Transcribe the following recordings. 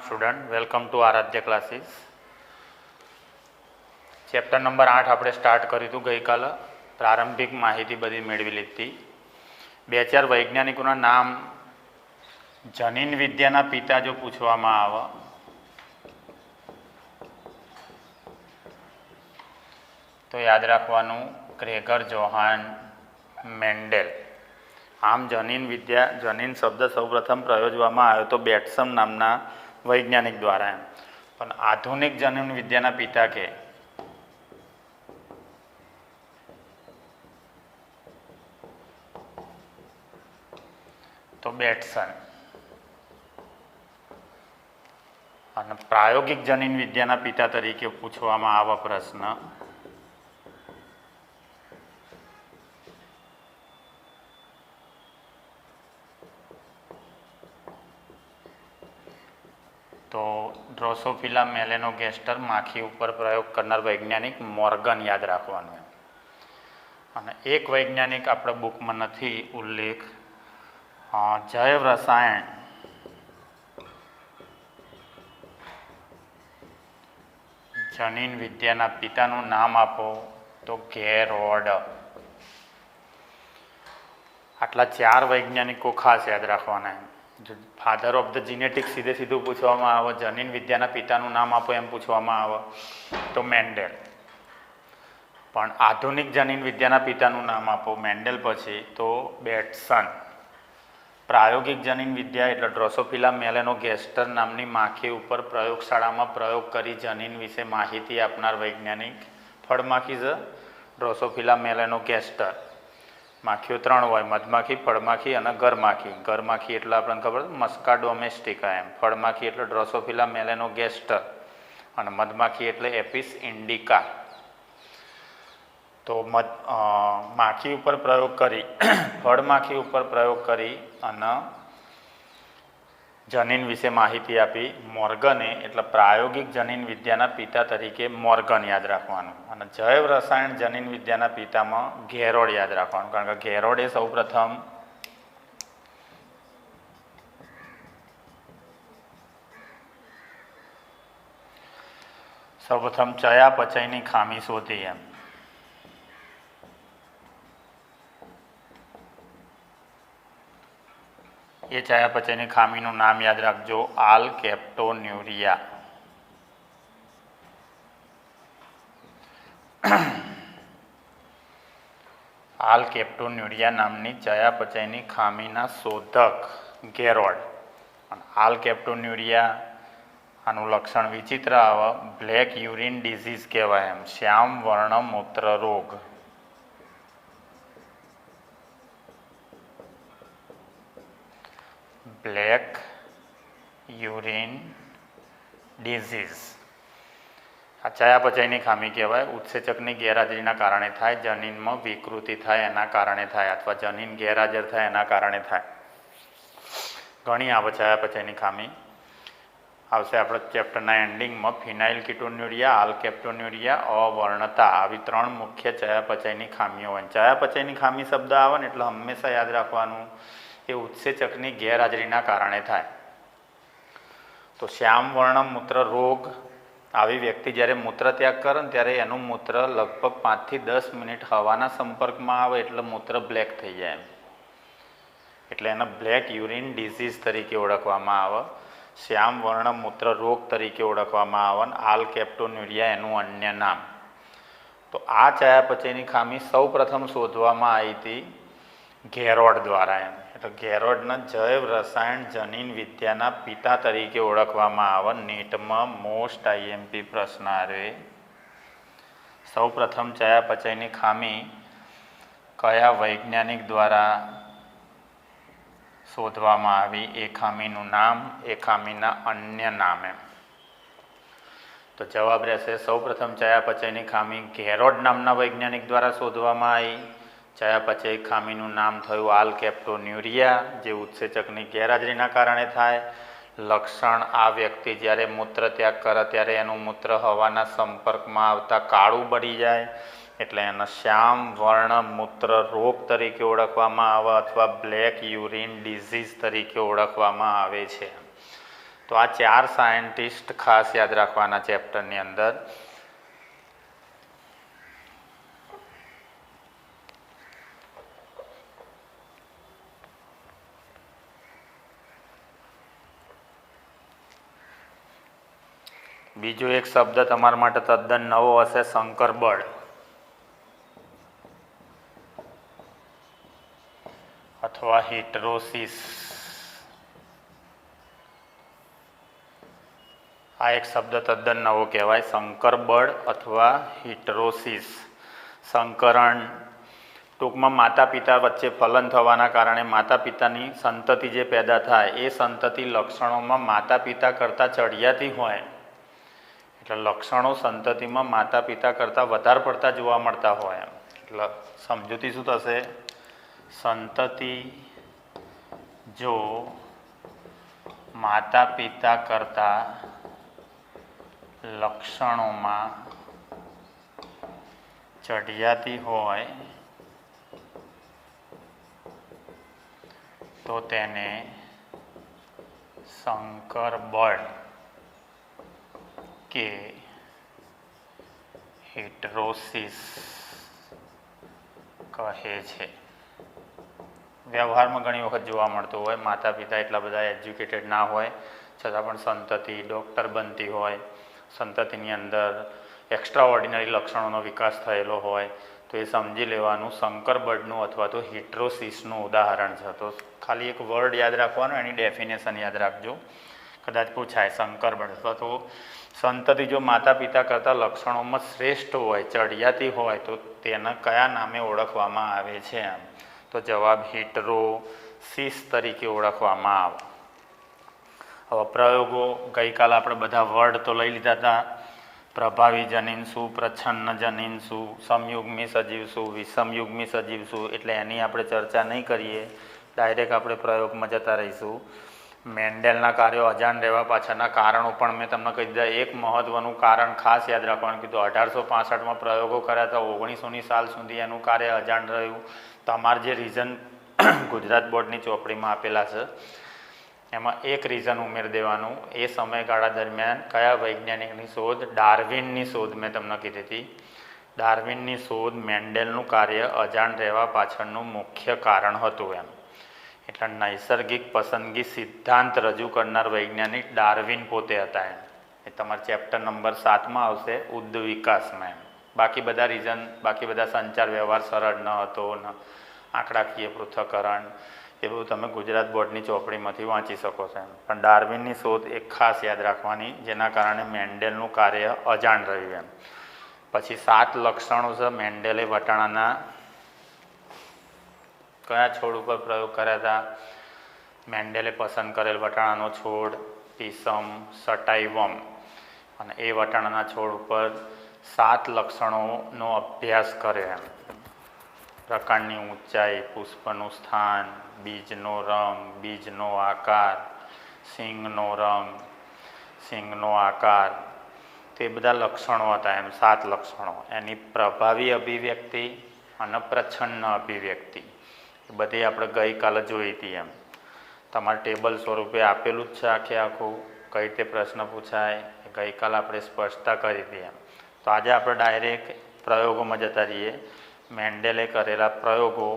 Student, welcome to Aaradhya classes. Chapter number 8 આપણે start કર્યું હતું ગઈકાલે. પ્રારંભિક માહિતી બધી મેળવી લીધી. 2-4 વૈજ્ઞાનિકોના નામ જનીન વિદ્યાના પિતા જો પૂછવામાં આવે તો યાદ રાખવાનું ગ્રેગર જોહાન મેન્ડેલ. આમ જનીન શબ્દ સૌપ્રથમ પ્રયોજવામાં આવ્યો તો બેટ્સન નામના વૈજ્ઞાનિક દ્વારા એમ. પણ આધુનિક જનીન વિદ્યાના પિતા કે તો બેટ્સન. અને પ્રાયોગિક જનીન વિદ્યાના પિતા તરીકે પૂછવામાં આવા પ્રશ્ન તો ડ્રોસોફિલા મેલેનોગેસ્ટર માખી ઉપર પ્રયોગ કરનાર વૈજ્ઞાનિક મોર્ગન યાદ રાખવાનું. અને એક વૈજ્ઞાનિક આપણા બુકમાં નથી ઉલ્લેખ, જૈવ રસાયણ જનીન વિદ્યાના પિતાનું નામ આપો તો ગેરોડ. આટલા 4 વૈજ્ઞાનિકો ખાસ યાદ રાખવાના. ફાધર ઓફ ધ જીનેટિક્સ સીધું પૂછવામાં આવે, જનીન વિદ્યાના પિતાનું નામ આપો એમ પૂછવામાં આવે તો મેન્ડેલ. પણ આધુનિક જનીન વિદ્યાના પિતાનું નામ આપો મેન્ડેલ પછી તો બેટ્સન. પ્રાયોગિક જનીન વિદ્યા એટલે ડ્રોસોફિલા મેલેનોગેસ્ટર નામની માખી ઉપર પ્રયોગશાળામાં પ્રયોગ કરી જનીન વિશે માહિતી આપનાર વૈજ્ઞાનિક. ફળમાખી છે ડ્રોસોફિલા મેલેનોગેસ્ટર. માખીઓ 3 હોય, મધમાખી, ફળમાખી અને ગરમાખી. ગરમાખી એટલે આપણને ખબર મસ્કા ડોમેસ્ટિકા એમ. ફળમાખી એટલે ડ્રોસોફિલા મેલેનોગેસ્ટર અને મધમાખી એટલે એપિસ ઇન્ડિકા. તો માખી ઉપર પ્રયોગ કરી ફળમાખી ઉપર પ્રયોગ કરી અને જનીન વિશે માહિતી આપી મોર્ગને. એટલે પ્રાયોગિક જનીન વિદ્યાના પિતા તરીકે મોર્ગન યાદ રાખવાનું. અને જૈવ રસાયણ જનીન વિદ્યાના પિતામાં ગેરોડ યાદ રાખવાનું, કારણ કે ગેરોડે સૌપ્રથમ ચયાપચયની ખામી શોધી એમ. એ ચયાપચયની ખામીનું નામ યાદ રાખજો, આલ્કેપ્ટોન્યુરિયા. આલ્કેપ્ટોન્યુરિયા નામની ચયાપચયની ખામીના શોધક ગેરોડ. આલ્કેપ્ટોન્યુરિયા આનું લક્ષણ વિચિત્ર આવે, બ્લેક યુરિન ડિઝીઝ કહેવાય એમ, શ્યામ વર્ણ મૂત્ર રોગ. બ્લેક યુરિન ડિઝીઝ આ ચયાપચયની ખામી કહેવાય. ઉત્સેચકની ગેરહાજરીના કારણે થાય, જનીનમાં વિકૃતિ થાય એના કારણે થાય, અથવા જનીન ગેરહાજર થાય એના કારણે થાય. ઘણી આવે ચયાપચયની ખામી. આવશે આપણે ચેપ્ટરના એન્ડિંગમાં ફિનાઇલ કીટોન્યુરિયા, આલ્કેપ્ટોન્યુરિયા, અવર્ણતા. આવી 3 મુખ્ય ચયાપચયની ખામીઓ હોય. ચયાપચયની ખામી શબ્દ આવે ને એટલે હંમેશા યાદ રાખવાનું એ ઉત્સેચકની ગેરહાજરીના કારણે થાય. તો શ્યામ વર્ણ મૂત્ર રોગ, આવી વ્યક્તિ જ્યારે મૂત્ર ત્યાગ કરે ને ત્યારે એનું મૂત્ર લગભગ 5 થી 10 મિનિટ હવાના સંપર્કમાં આવે એટલે મૂત્ર બ્લેક થઈ જાય એમ. એટલે એને બ્લેક યુરિન ડિઝીઝ તરીકે ઓળખવામાં આવે, શ્યામ વર્ણ મૂત્ર રોગ તરીકે ઓળખવામાં આવે. આલ્કેપ્ટોન્યુરિયા એનું અન્ય નામ. તો આ ચયાપચયની ખામી સૌપ્રથમ શોધવામાં આવી હતી ગેરોડ દ્વારા એમ. એટલે ગેરોડના જૈવ રસાયણ જનીન વિદ્યાના પિતા તરીકે ઓળખવામાં આવે. નીટમાં મોસ્ટ આઈએમપી પ્રશ્ન આવે. સૌપ્રથમ ચયાપચયની ખામી કયા વૈજ્ઞાનિક દ્વારા શોધવામાં આવી, એ ખામીનું નામ, એ ખામીના અન્ય નામ એમ. તો જવાબ રહેશે સૌપ્રથમ ચયાપચયની ખામી ગેરોડ નામના વૈજ્ઞાનિક દ્વારા શોધવામાં આવી. ચયાપચય ખામીનું નામ થયું આલ્કેપ્ટોન્યુરિયા, જે ઉત્સેચકની ગેરહાજરીના કારણે થાય. લક્ષણ આ વ્યક્તિ જ્યારે મૂત્ર ત્યાગ કરે ત્યારે એનું મૂત્ર હવાના સંપર્કમાં આવતા કાળું બળી જાય, એટલે એને શ્યામ વર્ણ મૂત્ર રોગ તરીકે ઓળખવામાં આવે અથવા બ્લેક યુરિન ડિઝીઝ તરીકે ઓળખવામાં આવે છે. તો આ 4 સાયન્ટિસ્ટ ખાસ યાદ રાખવાના ચેપ્ટરની અંદર. બીજો એક શબ્દ તમારા માટે તદ્દન નવો હશે, શંકર બળ અથવા હિટરોસિસ. આ એક શબ્દ તદ્દન નવો કહેવાય, શંકર બળ અથવા હિટરોસિસ. સંકરણ ટૂંકમાં માતા પિતા વચ્ચે ફલન થવાના કારણે માતા પિતાની સંતતિ જે પેદા થાય એ સંતતિ લક્ષણોમાં માતા પિતા કરતાં ચડિયાતી હોય, એટલે લક્ષણો સંતતિમાં માતા પિતા કરતાં વધારે પડતા જોવા મળતા હોય. એટલે સમજૂતી શું થશે? સંતતિ જો માતા પિતા કરતાં લક્ષણોમાં ચડિયાતી હોય તો તેને શંકર બળ કે હિટરોસિસ કહે છે. વ્યવહારમાં ઘણી વખત જોવા મળતું હોય, માતા પિતા એટલા બધા એજ્યુકેટેડ ના હોય છતાં પણ સંતતિ ડૉક્ટર બનતી હોય, સંતતિની અંદર એક્સ્ટ્રા ઓર્ડિનરી લક્ષણોનો વિકાસ થયેલો હોય, તો એ સમજી લેવાનું શંકર બળનું અથવા તો હિટરોસિસનું ઉદાહરણ છે. તો ખાલી એક વર્ડ યાદ રાખવાનો, એની ડેફિનેશન યાદ રાખજો, કદાચ પૂછાય. શંકર બળ અથવા તો સંતતિ જો માતા પિતા કરતાં લક્ષણોમાં શ્રેષ્ઠ હોય, ચડિયાતી હોય, તો તેને કયા નામે ઓળખવામાં આવે છે? એમ તો જવાબ હિટરોસિસ તરીકે ઓળખવામાં આવે. હવે પ્રયોગો ગઈકાલે આપણે બધા વર્ડ તો લઈ લીધા હતા. પ્રભાવી જનીન શું, પ્રચ્છન્ન જનીન શું, સમયુગ્મી સજીવ શું, વિષમયુગ્મી સજીવ શું, એટલે એની આપણે ચર્ચા નહીં કરીએ, ડાયરેક્ટ આપણે પ્રયોગમાં જતા રહીશું. મેન્ડેલના કાર્યો અજાણ રહેવા પાછળના કારણો પણ મેં તમને કહી દીધા. એક મહત્ત્વનું કારણ ખાસ યાદ રાખવાનું કીધું, 1865માં પ્રયોગો કર્યા હતા, 1900ની સાલ સુધી એનું કાર્ય અજાણ રહ્યું. તમારે જે રીઝન ગુજરાત બોર્ડની ચોપડીમાં આપેલા છે એમાં એક રીઝન ઉમેરી દેવાનું. એ સમયગાળા દરમિયાન કયા વૈજ્ઞાનિકની શોધ? ડાર્વિનની શોધ મેં તમને કીધી હતી. ડાર્વિનની શોધ મેન્ડેલનું કાર્ય અજાણ રહેવા પાછળનું મુખ્ય કારણ હતું. એમ એટલે નૈસર્ગિક પસંદગી સિદ્ધાંત રજૂ કરનાર વૈજ્ઞાનિક ડાર્વિન પોતે હતા. એમ એ તમારા ચેપ્ટર નંબર 7માં આવશે, ઉદ્ધ વિકાસમાં. એમ બાકી બધા રીઝન, બાકી બધા સંચાર વ્યવહાર સરળ ન હતો, આંકડાકીય પૃથ્થકરણ, એ બધું તમે ગુજરાત બોર્ડની ચોપડીમાંથી વાંચી શકો છો. એમ પણ ડાર્વિનની શોધ એક ખાસ યાદ રાખવાની, જેના કારણે મેન્ડેલનું કાર્ય અજાણ રહ્યું. એમ પછી 7 લક્ષણો છે. મેન્ડેલે વટાણાના કયા છોડ ઉપર પ્રયોગ કર્યા હતા? મેન્ડેલે પસંદ કરેલ વટાણાનો છોડ પીસમ સટાઇવમ, અને એ વટાણાના છોડ ઉપર 7 લક્ષણોનો અભ્યાસ કર્યો. એમ પ્રકાંડની ઊંચાઈ, પુષ્પનું સ્થાન, બીજનો રંગ, બીજનો આકાર, સિંગનો રંગ, સિંગનો આકાર, તે બધા લક્ષણો હતા. એમ 7 લક્ષણો. એની પ્રભાવી અભિવ્યક્તિ અને પ્રચ્છન્ન અભિવ્યક્તિ એ બધી આપણે ગઈકાલે જોઈ હતી. એમ તમારે ટેબલ સ્વરૂપે આપેલું જ છે આખે આખું, કઈ રીતે પ્રશ્ન પૂછાય એ ગઈકાલે આપણે સ્પષ્ટતા કરી હતી. એમ તો આજે આપણે ડાયરેક્ટ પ્રયોગોમાં જતા રહીએ. મેન્ડેલે કરેલા પ્રયોગો.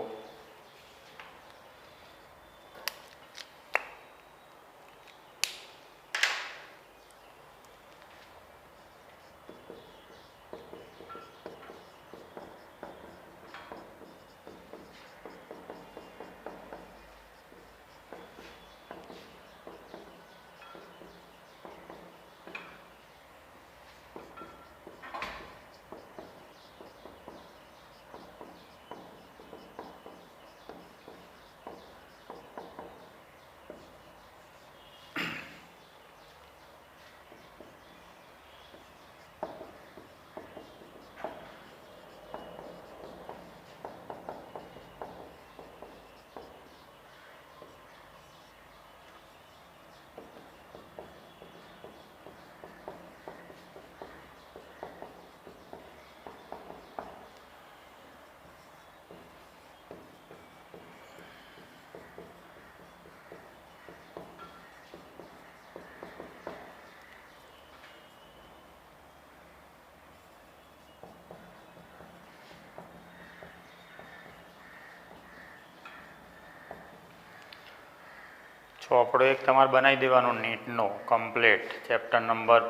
ચોપડો એક તમારે બનાવી દેવાનો નીટનો કમ્પ્લીટ, ચેપ્ટર નંબર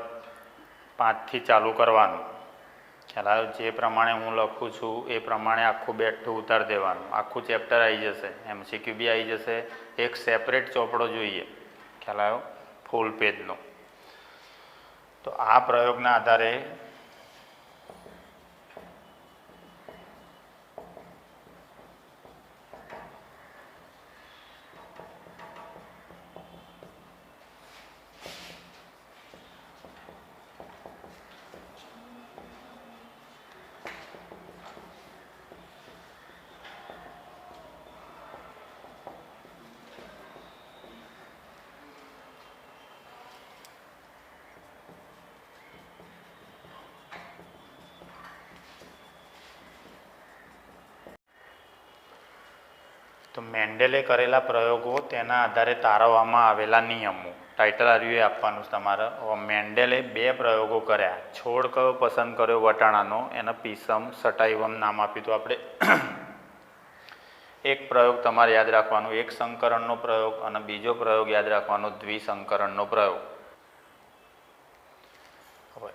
5થી ચાલુ કરવાનું. ખ્યાલ આવ્યો? જે પ્રમાણે હું લખું છું એ પ્રમાણે આખું બેઠું ઉતારી દેવાનું, આખું ચેપ્ટર આવી જશે, MCQ બી આવી જશે. એક સેપરેટ ચોપડો જોઈએ, ખ્યાલ આવ્યો? ફૂલ પેજનો. તો આ પ્રયોગના આધારે તો મેન્ડેલે કરેલા પ્રયોગો, તેના આધારે તારવવામાં આવેલા નિયમો. ટાઇટલ આવ્યું આપવાનું તમારે. મેન્ડેલે 2 પ્રયોગો કર્યા. છોડ કયો પસંદ કર્યો વટાણાનો, એને પીસમ સટાઈવમ નામ આપ્યું. તો આપણે એક પ્રયોગ તમારે યાદ રાખવાનો, એક સંકરણનો પ્રયોગ, અને બીજો પ્રયોગ યાદ રાખવાનો દ્વિસંકરણનો પ્રયોગ.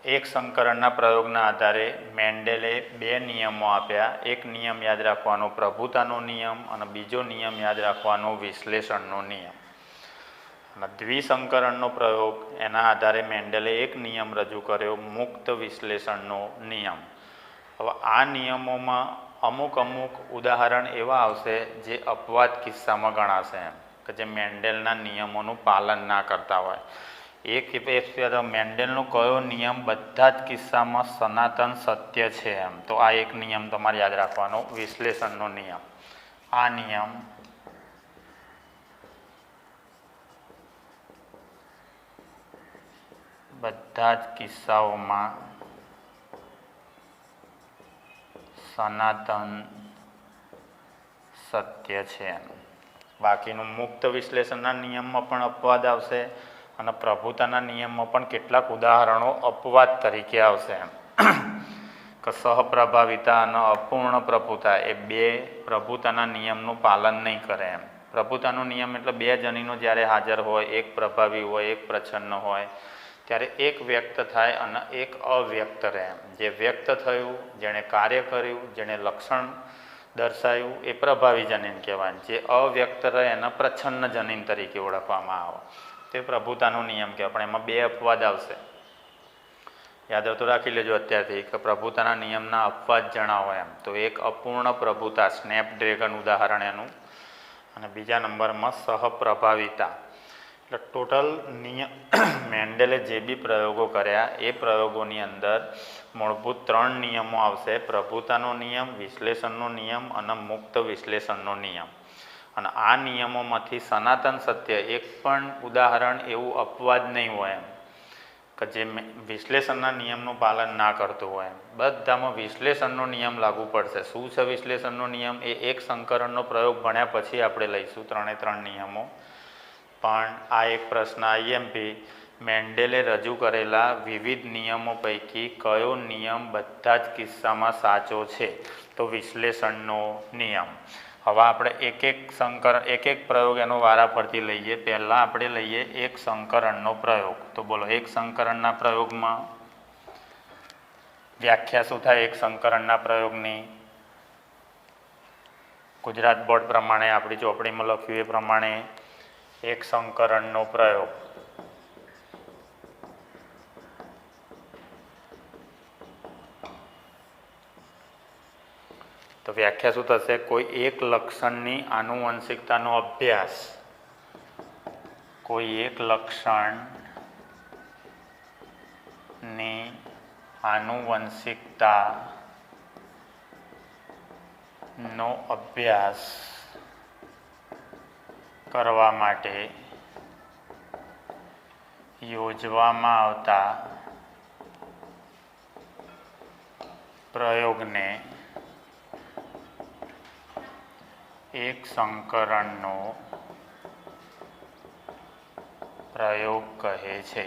એક સંકરણના પ્રયોગના આધારે મેન્ડેલે 2 નિયમો આપ્યા. એક નિયમ યાદ રાખવાનો પ્રભુતાનો નિયમ, અને બીજો નિયમ યાદ રાખવાનો વિશ્લેષણનો નિયમ. અને દ્વિસંકરણનો પ્રયોગ, એના આધારે મેન્ડેલે એક નિયમ રજૂ કર્યો, મુક્ત વિશ્લેષણનો નિયમ. હવે આ નિયમોમાં અમુક ઉદાહરણ એવા આવશે જે અપવાદ કિસ્સામાં ગણાશે, એમ કે જે મેન્ડેલના નિયમોનું પાલન ના કરતા હોય. એક મેન્ડેલનો કયો નિયમ બધા જ કિસ્સામાં સનાતન સત્ય છે, એમ તો આ એક નિયમ તમારે યાદ રાખવાનો, વિશ્લેષણનો નિયમ. આ નિયમ બધા જ કિસ્સાઓમાં સનાતન સત્ય છે. બાકીનું મુક્ત વિશ્લેષણના નિયમમાં પણ અપવાદ આવશે, અને પ્રભુતાના નિયમમાં પણ કેટલાક ઉદાહરણો અપવાદ તરીકે આવશે, એમ કે સહપ્રભાવિતા અને અપૂર્ણ પ્રભુતા એ 2 પ્રભુતાના નિયમનું પાલન નહીં કરે. એમ પ્રભુતાનો નિયમ એટલે 2 જનીનો જ્યારે હાજર હોય, એક પ્રભાવી હોય, એક પ્રચ્છન્ન હોય, ત્યારે એક વ્યક્ત થાય અને એક અવ્યક્ત રહે. એમ જે વ્યક્ત થયું, જેણે કાર્ય કર્યું, જેણે લક્ષણ દર્શાવ્યું, એ પ્રભાવી જનીન કહેવાય. જે અવ્યક્ત રહે એના પ્રચ્છન્ન જનીન તરીકે ઓળખવામાં આવે. તે પ્રભુતાનો નિયમ કહેવાય. પણ એમાં 2 અપવાદ આવશે. યાદ તો રાખી લેજો અત્યારથી કે પ્રભુતાના નિયમના અપવાદ જણાવો. એમ તો એક અપૂર્ણ પ્રભુતા, સ્નેપડ્રેગન ઉદાહરણ એનું, અને બીજા નંબરમાં સહપ્રભાવિતા. એટલે ટોટલ નિયમ મેન્ડેલે જે બી પ્રયોગો કર્યા એ પ્રયોગોની અંદર મૂળભૂત 3 નિયમો આવશે: પ્રભુતાનો નિયમ, વિશ્લેષણનો નિયમ અને મુક્ત વિશ્લેષણનો નિયમ. અને આ નિયમોમાંથી સનાતન સત્ય એક પણ ઉદાહરણ એવું અપવાદ નહીં હોય, એમ કે જે વિશ્લેષણના નિયમનું પાલન ના કરતું હોય. બધામાં વિશ્લેષણનો નિયમ લાગુ પડશે. શું છે વિશ્લેષણનો નિયમ? એ એક સંકરણનો પ્રયોગ ભણ્યા પછી આપણે લઈશું 3 નિયમો. પણ આ એક પ્રશ્ન આઈએમપી, મેન્ડેલે રજૂ કરેલા વિવિધ નિયમો પૈકી કયો નિયમ બધા જ કિસ્સામાં સાચો છે? તો વિશ્લેષણનો નિયમ. હવે આપણે એક પ્રયોગ એનો વારાફરતી લઈએ. પહેલાં આપણે લઈએ એક સંકરણનો પ્રયોગ. તો બોલો, એક સંકરણના પ્રયોગમાં વ્યાખ્યા શું થાય? એક સંકરણના પ્રયોગની ગુજરાત બોર્ડ પ્રમાણે આપણી ચોપડીમાં લખ્યું એ પ્રમાણે એક સંકરણનો પ્રયોગ તો વ્યાખ્યા શું થશે? કોઈ એક લક્ષણની આનુવંશિકતાનો અભ્યાસ, કોઈ એક લક્ષણની આનુવંશિકતાનો અભ્યાસ કરવા માટે યોજવામાં આવતા પ્રયોગને એક સંકરણનો પ્રયોગ કહે છે.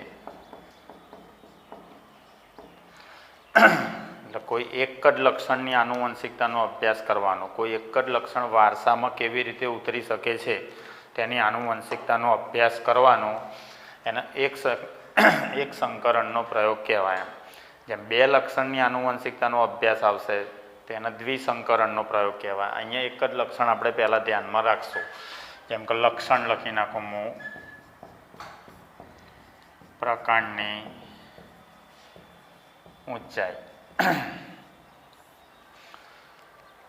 એટલે કોઈ એક જ લક્ષણની આનુવંશિકતાનો અભ્યાસ કરવાનો, કોઈ એક જ લક્ષણ વારસામાં કેવી રીતે ઉતરી શકે છે તેની આનુવંશિકતાનો અભ્યાસ કરવાનો એના એક સંકરણનો પ્રયોગ કહેવાય. જેમ 2 લક્ષણની આનુવંશિકતાનો અભ્યાસ આવશે તેના દ્વિસંકરણનો પ્રયોગ કહેવાય. અહીંયા એક જ લક્ષણ આપણે પહેલાં ધ્યાનમાં રાખશું. જેમ કે લક્ષણ લખી નાખું હું, પ્રકાંડની ઊંચાઈ.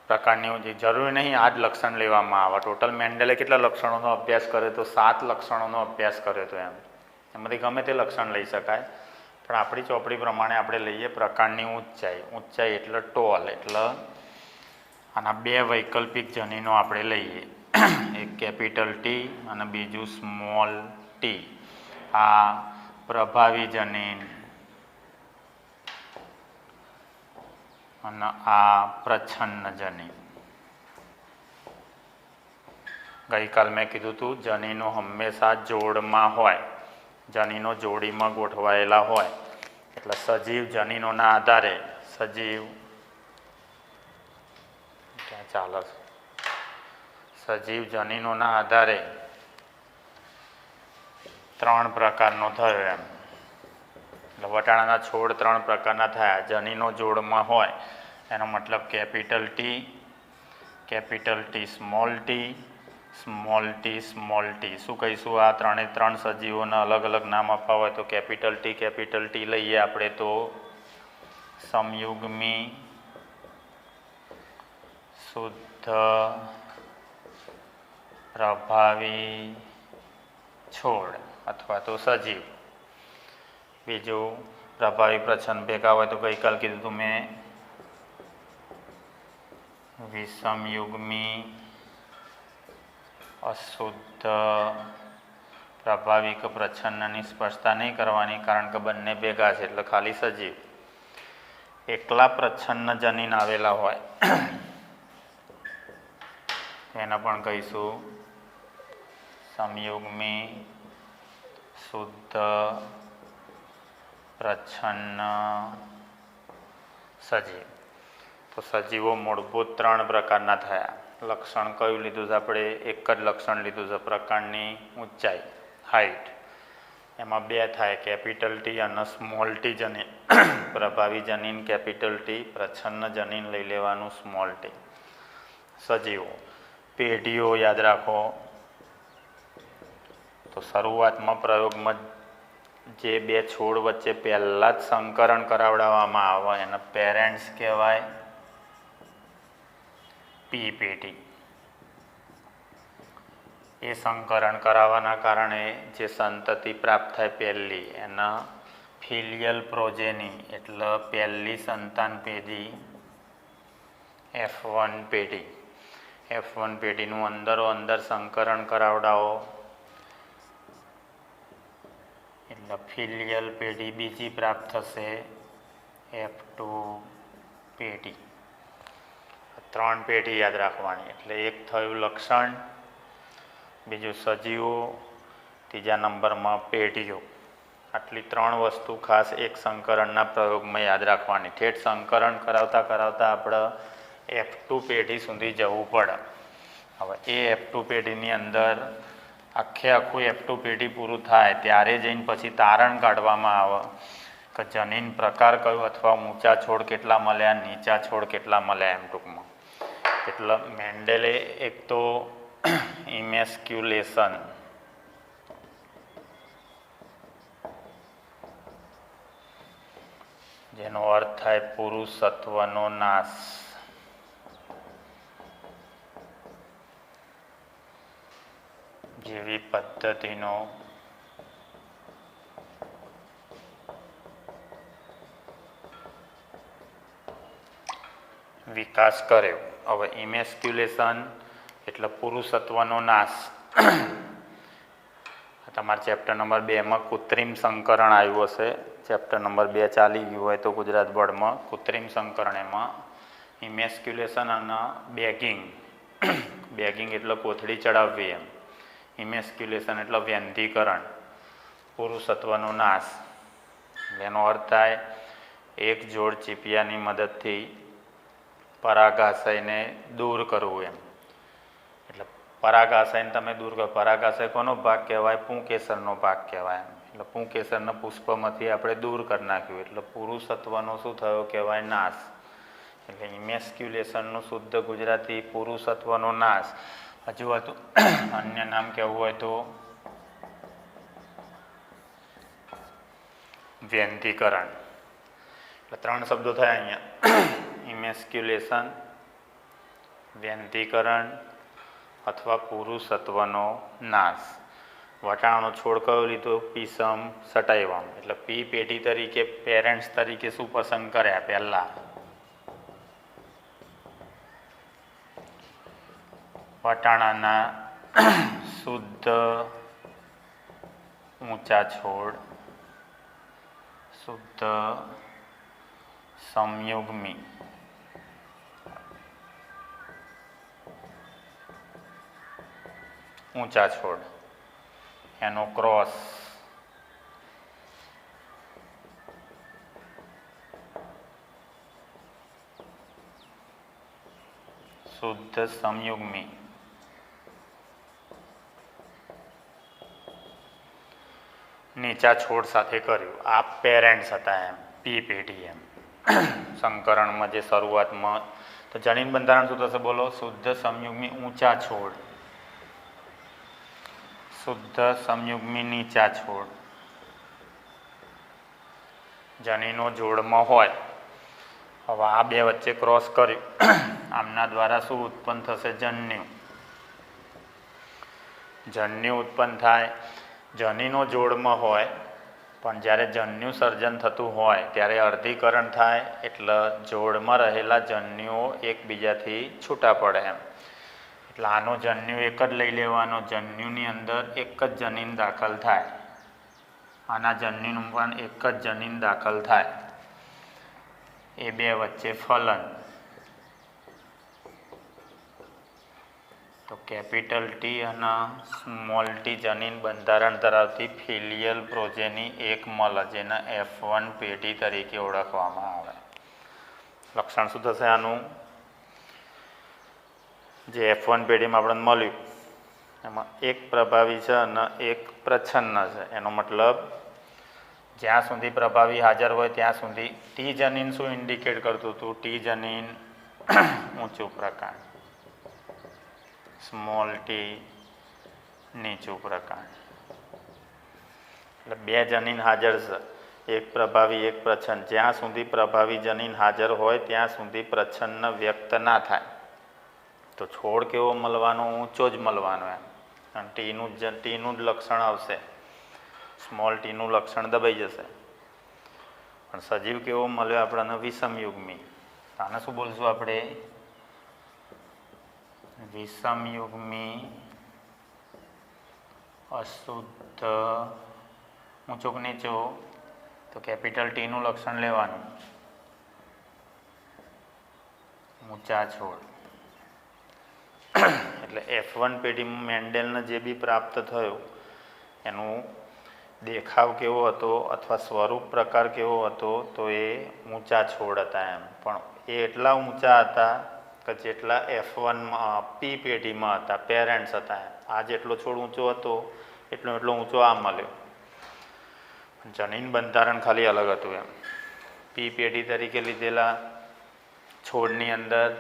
પ્રકારની ઊંચાઈ જરૂરી નહીં આ જ લક્ષણ લેવામાં આવે. ટોટલ મેન્ડેલે કેટલા લક્ષણોનો અભ્યાસ કર્યો તો 7 લક્ષણોનો અભ્યાસ કર્યો હતો. એમાંથી ગમે તે લક્ષણ લઈ શકાય, પણ આપણી ચોપડી પ્રમાણે આપણે લઈએ પ્રકારની ઊંચાઈ. ઊંચાઈ એટલે ટોલ, એટલે આના 2 વૈકલ્પિક જનીનો આપણે લઈએ, એક કેપિટલ ટી અને બીજું સ્મોલ ટી. આ પ્રભાવી જનીન અને આ પ્રચ્છન્ન જનીન. ગઈકાલ મેં કીધું હતું જનીનો હંમેશા જોડમાં હોય, જનીનો જોડીમાં ગોઠવાયેલા હોય. એટલે સજીવ જનીનોના આધારે સજીવ ક્યાં ચાલે છે, સજીવ જનીનોના આધારે 3 પ્રકારનો થયો એમ. એટલે વટાણાના છોડ 3 પ્રકારના થયા. જનીનો જોડમાં હોય એનો મતલબ capital T, small T, small T. શું કહીશું? આ 3 સજીવોના અલગ અલગ નામ આપવા હોય તો કેપિટલ ટી લઈએ આપણે તો સમયુગ્મી, શુદ્ધ, પ્રભાવી છોડ અથવા તો સજીવ. બીજું પ્રભાવી પ્રચ્છન્ન ભેગા હોય તો ગઈકાલ કીધું હતું મેં વિષમયુગ્મી, અશુદ્ધ, પ્રભાવી કે પ્રચ્છન્નની સ્પષ્ટતા નહીં કરવાની, કારણ કે બંને ભેગા છે એટલે ખાલી સજીવ. એકલા પ્રચ્છન્ન જનીન આવેલા હોય એને પણ કહીશું સમયુગ્મી, શુદ્ધ, પ્રચ્છન્ન, સજીવ. તો સજીવો મૂળભૂત 3 પ્રકારના થયા. લક્ષણ કયું લીધું છે આપણે? એક જ લક્ષણ લીધું છે, પ્રકાંડની ઊંચાઈ, હાઇટ. એમાં 2 થાય, કેપિટલ ટી અને સ્મોલ ટી જનીન. પ્રભાવી જનીન કેપિટલ ટી, પ્રચ્છન્ન જનીન લઈ લેવાનું સ્મોલ ટી. સજીવો પેઢીઓ યાદ રાખો. તો શરૂઆતમાં પ્રયોગમાં જે 2 છોડ વચ્ચે પહેલાં જ સંકરણ કરાવડાવવામાં આવે એને પેરેન્ટ્સ કહેવાય, પી પેઢી. એ સંકરણ કરાવવાના કારણે જે સંતતિ પ્રાપ્ત થાય પહેલી એના ફિલિયલ પ્રોજેની એટલે પહેલી સંતાન પેઢી F1 પેઢી. F1 પેઢીનું અંદર સંકરણ કરાવડાવો એટલે ફિલિયલ પેઢી બીજી પ્રાપ્ત થશે, F2 પેઢી. 3 પેઢી યાદ રાખવાની. એટલે એક થયું લક્ષણ, બીજું સજીવો, ત્રીજા નંબરમાં પેઢીઓ. આટલી 3 વસ્તુ ખાસ એક સંકરણના પ્રયોગમાં યાદ રાખવાની. ઠેઠ સંકરણ કરાવતા આપણે F2 પેઢી સુધી જવું પડે. હવે એ F2 પેઢીની અંદર આખું F2 પેઢી પૂરું થાય ત્યારે જઈને પછી તારણ કાઢવામાં આવે કે જનીન પ્રકાર કયો અથવા ઊંચા છોડ કેટલા મળ્યા, નીચા છોડ કેટલા મળ્યા, એમ ટૂંકમાં. એટલે મેન્ડેલે એક તો ઇમેસ્ક્યુલેશન જેનો અર્થ થાય પુરુષત્વનો નાશ, જેવી પદ્ધતિનો વિકાસ કર્યો. હવે ઇમેસ્ક્યુલેશન એટલે પુરુષત્વનો નાશ. તમારા ચેપ્ટર નંબર 2માં કૃત્રિમ સંકરણ આવ્યું હશે. ચેપ્ટર નંબર 2 ચાલી ગયું હોય તો ગુજરાત બોર્ડમાં કૃત્રિમ સંકરણ, એમાં ઇમેસ્ક્યુલેશન અને બેગિંગ એટલે કોથળી ચડાવવી એમ. ઇમેસ્ક્યુલેશન એટલે વ્યંધીકરણ, પુરુષત્વનો નાશ. એનો અર્થ થાય એક જોડ ચીપિયાની મદદથી પરાગાશયને દૂર કરવું એમ. એટલે પરાગાશયને તમે દૂર કરો. પરાગાશય કોનો ભાગ કહેવાય? પુંકેસરનો ભાગ કહેવાય. એટલે પુંકેસરના પુષ્પમાંથી આપણે દૂર કરી નાખ્યું એટલે પુરુષત્વનો શું થયો કહેવાય? નાશ. એટલે ઇમેસ્ક્યુલેશનનું શુદ્ધ ગુજરાતી પુરુષત્વનો નાશ. હજુ હતું અન્ય નામ કહેવું હોય તો વ્યંતિકરણ. એટલે 3 શબ્દો થયા અહીંયા: ઇમેસ્ક્યુલેશન, વ્યંતિકરણ અથવા પુરુષત્વનો નાશ. વટાણાનો છોડ કયો લીધો? પીસમ સટાઈવમ. એટલે પી પેઢી તરીકે, પેરેન્ટ્સ તરીકે શું પસંદ કર્યા? પહેલા વટાણાના શુદ્ધ ઊંચા છોડ, શુદ્ધ સંયુગ્મી ઊંચા છોડ, એનો ક્રોસ શુદ્ધ સંયુગ્મી નીચા છોડ સાથે કર્યું. આ પેરેન્ટ્સ હતા એમ, પી પેઢી એમ. સંકરણમાં જે શરૂઆતમાં તો જનીન બંધારણ શું થશે? બોલો. શુદ્ધ સંયુગ્મી ઊંચા છોડ, શુદ્ધ સંયુગ્મી નીચા છોડ. જનીનો જોડમાં હોય. હવે આ બે વચ્ચે ક્રોસ કર્યું. આમના દ્વારા શું ઉત્પન્ન થશે? જન્યુ. જન્યુ ઉત્પન્ન થાય. જનીનો જોડમાં હોય પણ જ્યારે જન્યુ સર્જન થતું હોય ત્યારે અર્ધીકરણ થાય. એટલે જોડમાં રહેલા જન્યુઓ એકબીજાથી છૂટા પડે એમ. એટલે આનો જન્યુ એક જ લઈ લેવાનો. જન્યુની અંદર એક જ જનીન દાખલ થાય. આના જન્યુનું પણ એક જ જનીન દાખલ થાય. એ બે વચ્ચે ફલન. તો કેપિટલ ટી અને સ્મોલ ટી જનીન બંધારણ ધરાવતી ફિલિયલ પ્રોજેની એક મલ, જેને F1 પેઢી તરીકે ઓળખવામાં આવે. લક્ષણ શું થશે આનું? જે F1 પેઢીમાં આપણને મળ્યું એમાં એક પ્રભાવી છે અને એક પ્રચ્છન્ન છે. એનો મતલબ જ્યાં સુધી પ્રભાવી હાજર હોય ત્યાં સુધી ટી જનીન શું ઇન્ડિકેટ કરતું હતું? ટી જનીન ઊંચું પ્રકાંડ, સ્મોલ ટી નીચું પ્રકાંડ. એટલે બે જનીન હાજર છે, એક પ્રભાવી એક પ્રચ્છન્ન. જ્યાં સુધી પ્રભાવી જનીન હાજર હોય ત્યાં સુધી પ્રચ્છન્ન વ્યક્ત ના થાય. તો છોડ કેવો મળવાનો? ઊંચો જ મળવાનો એમ. અને ટીનું જ લક્ષણ આવશે, સ્મોલ ટીનું લક્ષણ દબાઈ જશે. પણ સજીવ કેવો મળ્યો આપણને? વિષમયુગ્મી. આને શું બોલશું આપણે? વિષમયુગ્મી અશુદ્ધ ઊંચો કે નીચો? તો કેપિટલ ટીનું લક્ષણ લેવાનું, ઊંચા છોડ. એટલે F1 પેઢીમાં મેન્ડેલને જે બી પ્રાપ્ત થયું એનું દેખાવ કેવો હતો અથવા સ્વરૂપ પ્રકાર કેવો હતો? તો એ ઊંચા છોડ હતા એમ. પણ એ એટલા ઊંચા હતા કે જેટલા F1માં પી પેઢીમાં હતા, પેરેન્ટ્સ હતા એમ. આ જેટલો છોડ ઊંચો હતો એટલો ઊંચો આ મળ્યો. જનીન બંધારણ ખાલી અલગ હતું એમ. પી પેઢી તરીકે લીધેલા છોડની અંદર,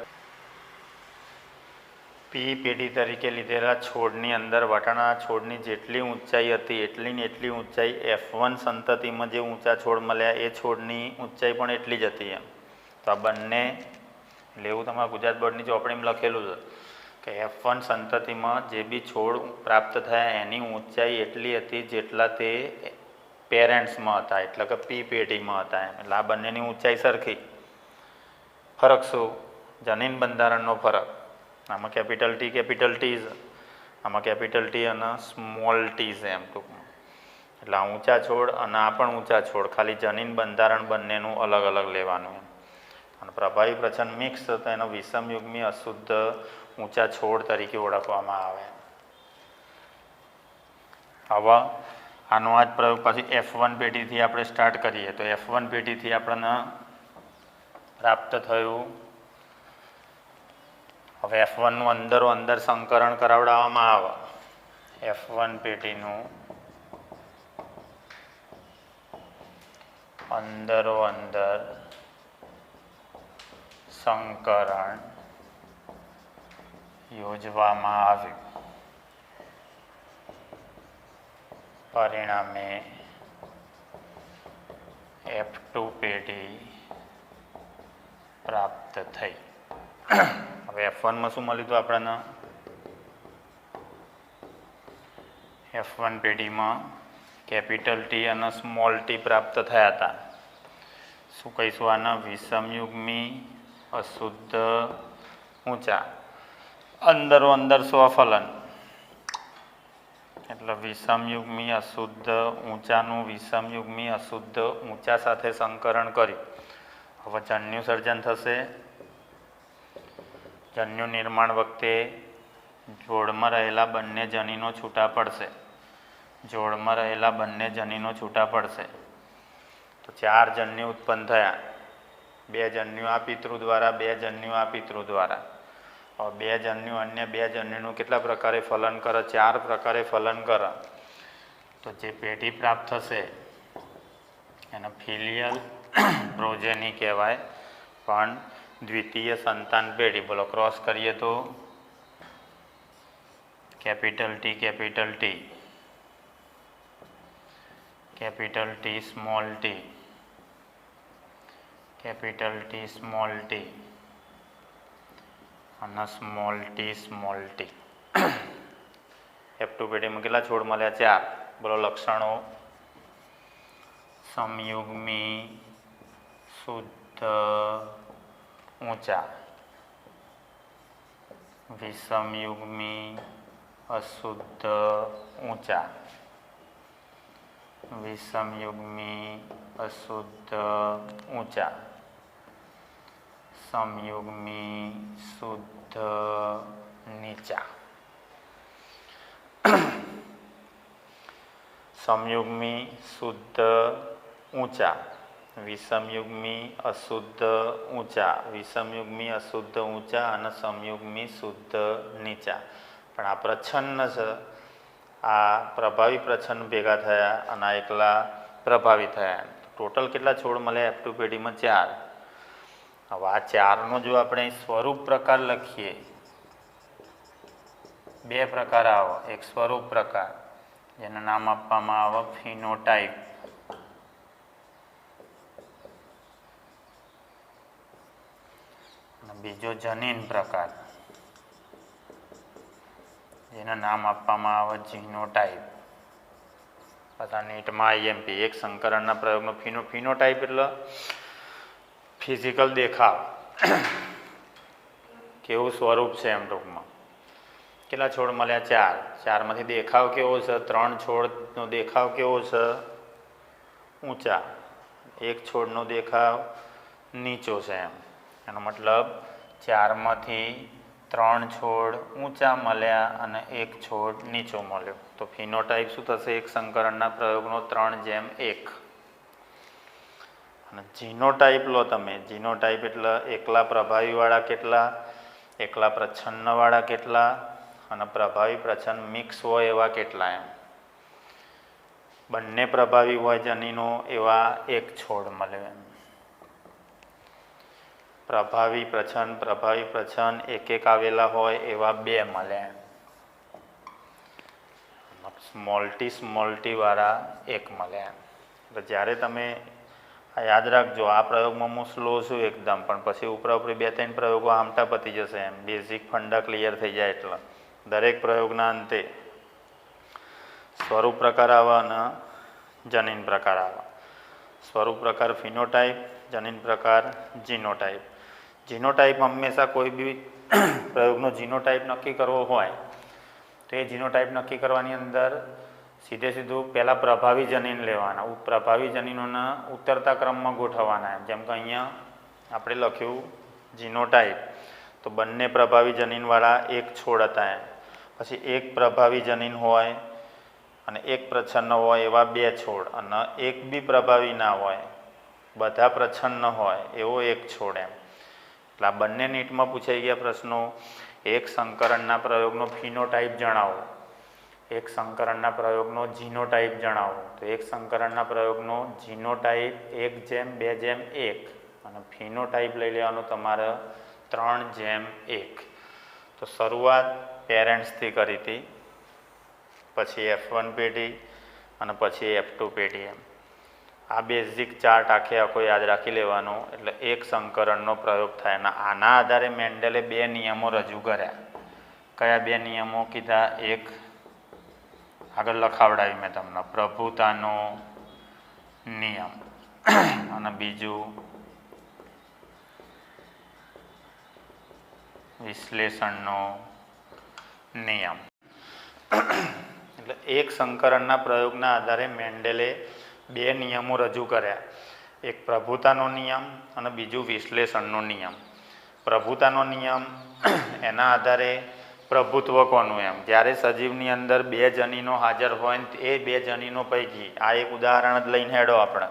પી પેઢી તરીકે લીધેલા છોડની અંદર વટાણા છોડની જેટલી ઊંચાઈ હતી એટલી ને એટલી ઊંચાઈ F1 સંતતિમાં જે ઊંચા છોડ મળ્યા એ છોડની ઊંચાઈ પણ એટલી જ હતી એમ. તો આ બંને લેવું તમારા ગુજરાત બોર્ડની ચોપડીમાં લખેલું છે કે F1 સંતતિમાં જે બી છોડ પ્રાપ્ત થયા એની ઊંચાઈ એટલી હતી જેટલા તે પેરેન્ટ્સમાં હતા, એટલે કે પી પેઢીમાં હતા એમ. એટલે આ બંનેની ઊંચાઈ સરખી. ફરક શું? જનીન બંધારણનો ફરક. આમાં કેપિટલ ટી છે, આમાં કેપિટલ ટી અને સ્મોલ ટી છે એમ ટૂંકમાં. એટલે આ ઊંચા છોડ અને આ પણ ઊંચા છોડ, ખાલી જનીન બંધારણ બંનેનું અલગ અલગ લેવાનું એમ. અને પ્રભાવી પ્રચ્છન્ન મિક્સ તો એનો વિષમયુગ્મી અશુદ્ધ ઊંચા છોડ તરીકે ઓળખવામાં આવે. હવે આનો આ જ પ્રયોગ પછી F1 પેઢીથી આપણે સ્ટાર્ટ કરીએ. તો F1 પેઢીથી આપણને પ્રાપ્ત થયું હવે F1નું અંદરો અંદર સંકરણ કરાવડાવવામાં આવે. F1 પેટીનું અંદરો અંદર સંકરણ યોજવામાં આવ્યું. પરિણામે F2 પેટી પ્રાપ્ત થઈ. હવે F1માં શું મળ્યું હતું આપણને? F1 પેટીમાં કેપિટલ ટી અને સ્મોલ ટી પ્રાપ્ત થયા હતા. શું કહીશું આના? વિષમયુગ્મી અશુદ્ધ ઊંચા અંદરો અંદર સ્વફલન, એટલે વિષમયુગ્મી અશુદ્ધ ઊંચાનું વિષમયુગ્મી અશુદ્ધ ઊંચા સાથે સંકરણ કર્યું. હવે જન્યુ સર્જન થશે. જન્યુ નિર્માણ વખતે જોડમાં રહેલા બંને જનીનો છૂટા પડશે. જોડમાં રહેલા બંને જનીનો છૂટા પડશે તો 4 જન્યુ ઉત્પન્ન થયા. 2 જન્યુ આ પિતૃ દ્વારા, 2 જન્યુ આ પિતૃ દ્વારા. હવે 2 જન્યુ અન્ય 2 જન્યુનું કેટલા પ્રકારે ફલન કરે? 4 પ્રકારે ફલન કરે. તો જે પેઢી પ્રાપ્ત થશે એને ફિલિયલ પ્રોજેની કહેવાય, પણ દ્વિતીય સંતાન પેઢી. બોલો ક્રોસ કરીએ તો capital T capital T, capital T small T, capital T small T અને small T small T. F2 પેઢીમાં કેટલા છોડ મળ્યા? 4. બોલો લક્ષણો. સમયુગ્મી શુદ્ધ ઊંચા, વિષમયુગ્મી અશુદ્ધ ઊંચા, વિષમયુગ્મી અશુદ્ધ ઊંચા, સમયુગ્મી શુદ્ધ નીચા. સમયુગ્મી શુદ્ધ ઊંચા, વિષમયુગ્મી અશુદ્ધ ઊંચા, વિષમયુગ્મી અશુદ્ધ ઊંચા અને સમયુગ્મી શુદ્ધ નીચા. પણ આ પ્રચ્છન્ન છે, આ પ્રભાવી પ્રચ્છન્ન ભેગા થયા અને આ એકલા પ્રભાવી થયા. ટોટલ કેટલા છોડ મળ્યા F2 પેઢીમાં? 4. હવે આ 4નો જો આપણે સ્વરૂપ પ્રકાર લખીએ, 2 પ્રકાર આવે. એક સ્વરૂપ પ્રકાર જેનું નામ આપવામાં આવે ફિનોટાઇપ, અને બીજો જનીન પ્રકાર જેનું નામ આપવામાં આવે જીનોટાઇપ. પાછા નીટમાં IMP એક સંકરણના પ્રયોગનો ફિનોટાઇપ એટલે ફિઝિકલ દેખાવ, કેવું સ્વરૂપ છે એમ ટૂંકમાં. કેટલા છોડ મળ્યા? 4. 4માંથી દેખાવ કેવો છે? 3 છોડનો દેખાવ કેવો છે? ઊંચા. 1 છોડનો દેખાવ નીચો છે એમ. એનો મતલબ 4માંથી 3 છોડ ઊંચા મળ્યા અને 1 છોડ નીચો મળ્યો. તો ફિનોટાઇપ શું થશે? એક સંકરણના પ્રયોગનો 3:1. અને જીનોટાઇપ લો તમે. જીનોટાઇપ એટલે એકલા પ્રભાવીવાળા કેટલા, એકલા પ્રચ્છન્નવાળા કેટલા અને પ્રભાવી પ્રચ્છન્ન મિક્સ હોય એવા કેટલા એમ. બંને પ્રભાવી હોય જનીનો એવા 1 છોડ મળ્યો એમ. પ્રભાવી પ્રચ્છન્ન એક આવેલા હોય એવા 2 મળ્યા એમ. સ્મોલ ટી વાળા 1 મળ્યા એમ. એટલે જ્યારે તમે આ યાદ રાખજો, આ પ્રયોગમાં હું સ્લો છું એકદમ, પણ પછી ઉપરા ઉપરી 2-3 પ્રયોગો આમટા પતી જશે એમ. બેઝિક ફંડા ક્લિયર થઈ જાય એટલે દરેક પ્રયોગના અંતે સ્વરૂપ પ્રકાર આવે અને જનીન પ્રકાર આવે. સ્વરૂપ પ્રકાર ફિનોટાઇપ, જનીન પ્રકાર જીનોટાઇપ. જીનોટાઇપ હંમેશા કોઈ બી પ્રયોગનો જીનોટાઇપ નક્કી કરવો હોય તો એ જીનોટાઇપ નક્કી કરવાની અંદર સીધું પહેલાં પ્રભાવી જનીન લેવાના. પ્રભાવી જનીનોના ઉતરતા ક્રમમાં ગોઠવવાના. જેમ કે અહીંયા આપણે લખ્યું જીનોટાઇપ, તો બંને પ્રભાવી જનીનવાળા 1 છોડ હતા એમ. પછી 1 પ્રભાવી જનીન હોય અને 1 પ્રચ્છન્ન હોય એવા 2 છોડ, અને 1 બી પ્રભાવી ના હોય, બધા પ્રચ્છન્ન હોય એવો 1 છોડ એમ. એટલે આ બંને નીટમાં પૂછાઈ ગયા પ્રશ્નો. એક સંકરણના પ્રયોગનો ફિનોટાઇપ જણાવો, એક સંકરણના પ્રયોગનો જીનોટાઇપ જણાવો. તો એક સંકરણના પ્રયોગનો જીનોટાઇપ 1:2:1 અને ફિનોટાઇપ લઈ લેવાનું તમારે 3:1. તો શરૂઆત પેરેન્ટ્સથી કરી હતી, પછી F1 પેઢી અને પછી F2 પેઢી. એમ આ બેઝિક ચાર્ટ આખો યાદ રાખી લેવાનો. એટલે એક સંકરણનો પ્રયોગ થાય અને આના આધારે મેન્ડલે 2 નિયમો રજૂ કર્યા. કયા 2 નિયમો કીધા? એક આગળ લખાવડાવી મેં તમને, પ્રભુતાનો નિયમ, અને બીજું વિશ્લેષણનો નિયમ. એટલે એક સંકરણના પ્રયોગના આધારે મેન્ડલે 2 નિયમો રજૂ કર્યા, એક પ્રભુતાનો નિયમ અને બીજું વિશ્લેષણનો નિયમ. પ્રભુતાનો નિયમ એના આધારે પ્રભુત્વ કોનું, એમ જ્યારે સજીવની અંદર 2 જનીનો હાજર હોય ને એ 2 જનીનો પૈકી, આ એક ઉદાહરણ જ લઈને હેડો આપણે,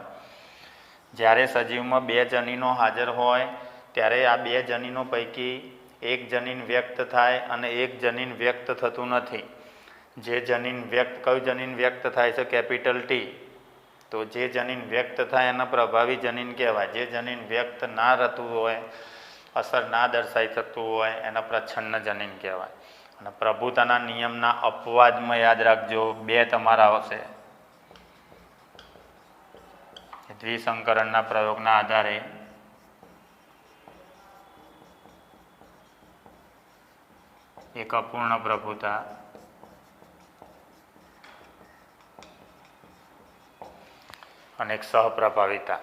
જ્યારે સજીવમાં 2 જનીનો હાજર હોય ત્યારે આ 2 જનીનો પૈકી એક જનીન વ્યક્ત થાય અને એક જનીન વ્યક્ત થતું નથી. જે જનીન વ્યક્ત, કયું જનીન વ્યક્ત થાય છે? Capital T. તો જે જનીન વ્યક્ત થાય એના પ્રભાવી જનીન કહેવાય. જે જનીન વ્યક્ત ના રહેતું હોય, અસર ના દર્શાવી શકતું હોય, એના પ્રચ્છન્ન જનીન કહેવાય. અને પ્રભુતાના નિયમના અપવાદમાં યાદ રાખજો 2 તમારા આવશે. દ્વિસંકરણના પ્રયોગના આધારે એક અપૂર્ણ પ્રભુતા અને એક સહપ્રભાવિતા.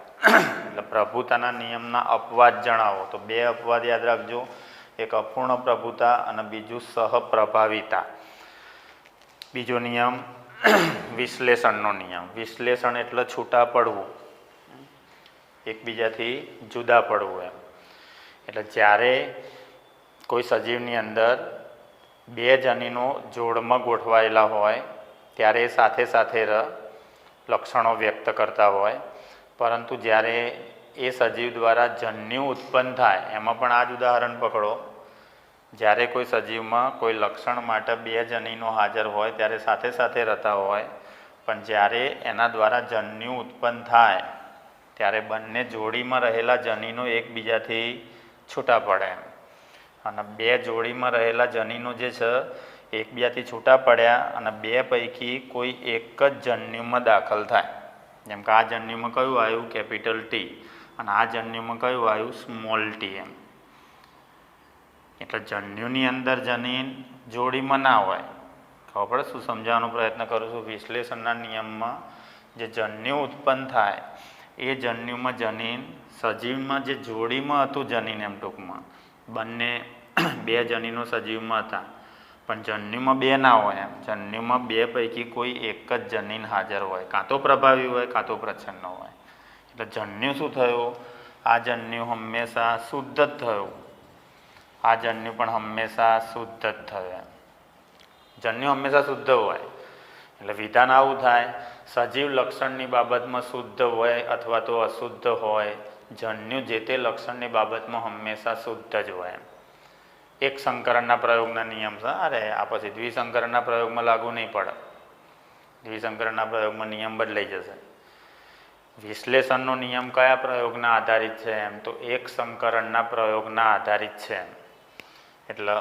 એટલે પ્રભુતાના નિયમના અપવાદ જણાવો. તો 2 અપવાદ યાદ રાખજો, એક અપૂર્ણ પ્રભુતા અને બીજું સહપ્રભાવિતા. બીજો નિયમ વિશ્લેષણનો નિયમ. વિશ્લેષણ એટલે છૂટા પડવું, એકબીજાથી જુદા પડવું. એમ એટલે જ્યારે કોઈ સજીવની અંદર 2 જનીનો જોડમાં ગોઠવાયેલા હોય ત્યારે એ સાથે સાથે લક્ષણો વ્યક્ત કરતા હોય, પરંતુ જ્યારે એ સજીવ દ્વારા જન્યુ ઉત્પન્ન થાય, એમાં પણ આ જ ઉદાહરણ પકડો, જ્યારે કોઈ સજીવમાં કોઈ લક્ષણ માટે 2 જનીનો હાજર હોય ત્યારે સાથે સાથે રહેતા હોય, પણ જ્યારે એના દ્વારા જન્યુ ઉત્પન્ન થાય ત્યારે બંને જોડીમાં રહેલા જનીનો એકબીજાથી છૂટા પડે. અને 2 જોડીમાં રહેલા જનીનો જે છે એકબીજાથી છૂટા પડ્યા અને 2 પૈકી કોઈ એક જ જન્યુમાં દાખલ થાય. જેમ કે આ જન્યુમાં કયું આવ્યું? Capital T. અને આ જન્યુમાં કયું આવ્યું? Small t. એમ એટલે જન્યુની અંદર જનીન જોડીમાં ના હોય. ખબર પડે શું સમજાવવાનો પ્રયત્ન કરું છું? વિશ્લેષણના નિયમમાં જે જન્યુ ઉત્પન્ન થાય એ જન્યુમાં જનીન, સજીવમાં જે જોડીમાં હતું જનીન, એમ ટૂંકમાં બંને 2 જનીનો સજીવમાં હતા, પણ જન્યુમાં 2 ના હોય. એમ જન્યુમાં 2 પૈકી કોઈ એક જ જનીન હાજર હોય, કાં તો પ્રભાવી હોય કાં તો પ્રચ્છન્ન હોય. એટલે જન્યુ શું થયું? આ જન્યુ હંમેશા શુદ્ધ જ થયું, આ જન્યુ પણ હંમેશા શુદ્ધ જ થયું. જન્યુ હંમેશા શુદ્ધ હોય એટલે વિધાન આવું થાય, સજીવ લક્ષણની બાબતમાં શુદ્ધ હોય અથવા તો અશુદ્ધ હોય, જન્યુ જે તે લક્ષણની બાબતમાં હંમેશા શુદ્ધ જ હોય. એક સંકરણના પ્રયોગના નિયમ છે. અરે આ પછી દ્વિસંકરણના પ્રયોગમાં લાગુ નહીં પડે. દ્વિસંકરણના પ્રયોગમાં નિયમ બદલાઈ જશે. વિશ્લેષણનો નિયમ કયા પ્રયોગના આધારિત છે? એમ તો એક સંકરણના પ્રયોગના આધારિત છે. એટલે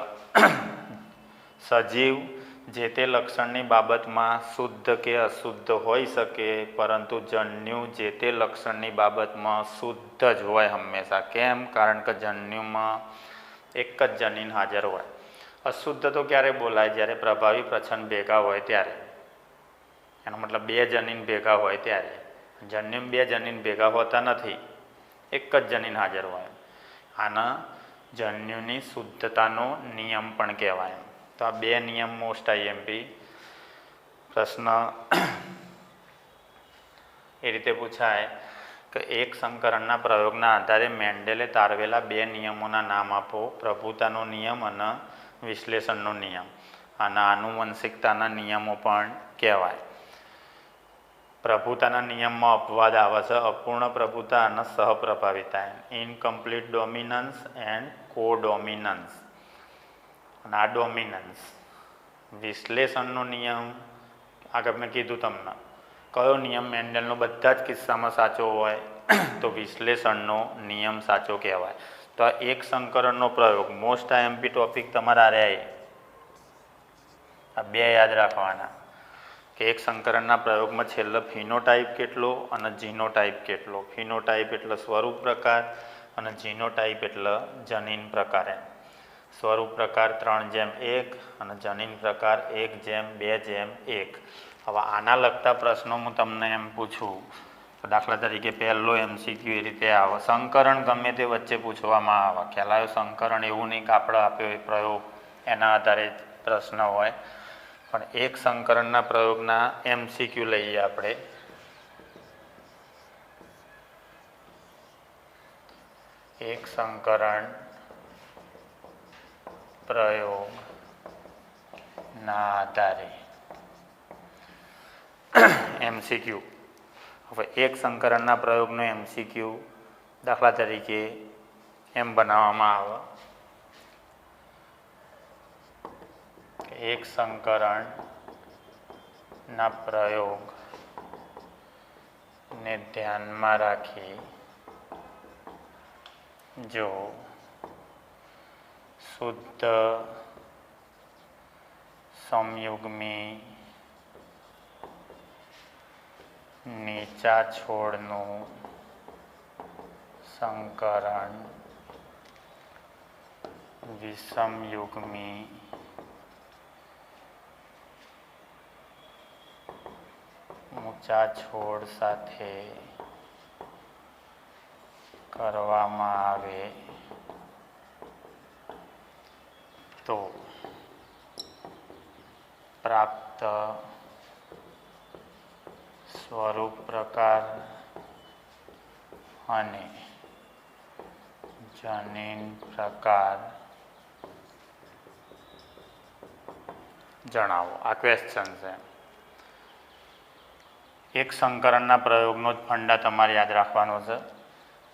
સજીવ જે તે લક્ષણની બાબતમાં શુદ્ધ કે અશુદ્ધ હોઈ શકે, પરંતુ જન્યુ જે તે લક્ષણની બાબતમાં શુદ્ધ જ હોય હંમેશા. કેમ? કારણ કે જન્યુમાં એક જ જનીન હાજર હોય. અશુદ્ધ તો ક્યારે બોલાય? જ્યારે પ્રભાવી પ્રચ્છન્ન ભેગા હોય ત્યારે. એનો મતલબ 2 જનીન ભેગા હોય ત્યારે. જન્યુમાં 2 જનીન ભેગા હોતા નથી, એક જ જનીન હાજર હોય. આના જન્યુની શુદ્ધતાનો નિયમ પણ કહેવાય. તો આ 2 નિયમ મોસ્ટ IMP પ્રશ્ન એ રીતે પૂછાય કે એક સંકરણના પ્રયોગના આધારે મેન્ડેલે તારવેલા 2 નિયમોના નામ આપો. પ્રભુતાનો નિયમ અને વિશ્લેષણનો નિયમ. આના આનુવંશિકતાના નિયમો પણ કહેવાય. પ્રભુતાના નિયમમાં અપવાદ આવે છે, અપૂર્ણ પ્રભુતા અને સહપ્રભાવિતા, ઇનકમ્પ્લીટ ડોમિનન્સ એન્ડ કોડોમિનન્સ. અને આ ડોમિનન્સ. વિશ્લેષણનો નિયમ આગળ મેં કીધું તમને, કયો નિયમ મેન્ડલનો બધા જ કિસ્સામાં સાચો હોય તો વિશ્લેષણનો નિયમ સાચો કહેવાય. તો આ એક સંકરણનો પ્રયોગ મોસ્ટ આઈએમપી ટોપિક તમારા રહે. આ બે યાદ રાખવાના કે એક સંકરણના પ્રયોગમાં છેલ્લો ફિનોટાઈપ કેટલો અને જીનોટાઈપ કેટલો. ફિનોટાઈપ એટલે સ્વરૂપ પ્રકાર અને જીનોટાઈપ એટલે જનીન પ્રકાર. સ્વરૂપ પ્રકાર 3:1 અને જનીન પ્રકાર 1:2:1. હવે આના લગતા પ્રશ્નો હું તમને એમ પૂછું, દાખલા તરીકે પહેલો MCQ એ રીતે આવે, સંકરણ ગમે તે વચ્ચે પૂછવામાં આવે. ખ્યાલ આવ્યો? સંકરણ એવું નહીં કે આપણે આપ્યો એ પ્રયોગ એના આધારે પ્રશ્ન હોય, પણ એક સંકરણના પ્રયોગના MCQ લઈએ આપણે. એક સંકરણ પ્રયોગના આધારે MCQ. હવે એક સંકરણના પ્રયોગનો MCQ દાખલા તરીકે એમ બનાવવામાં આવે, એક સંકરણના પ્રયોગને ધ્યાનમાં રાખી જો શુદ્ધ સમયુગ્મી નીચા છોડનું સંકરણ વિષમયુગ્મી ઊંચા છોડ સાથે કરવામાં આવે તો પ્રાપ્ત સ્વરૂપ પ્રકાર અને જનીન પ્રકાર જણાવો. આ ક્વેશ્ચન છે. એક સંકરણના પ્રયોગનો જ ફંડા તમારે યાદ રાખવાનો છે.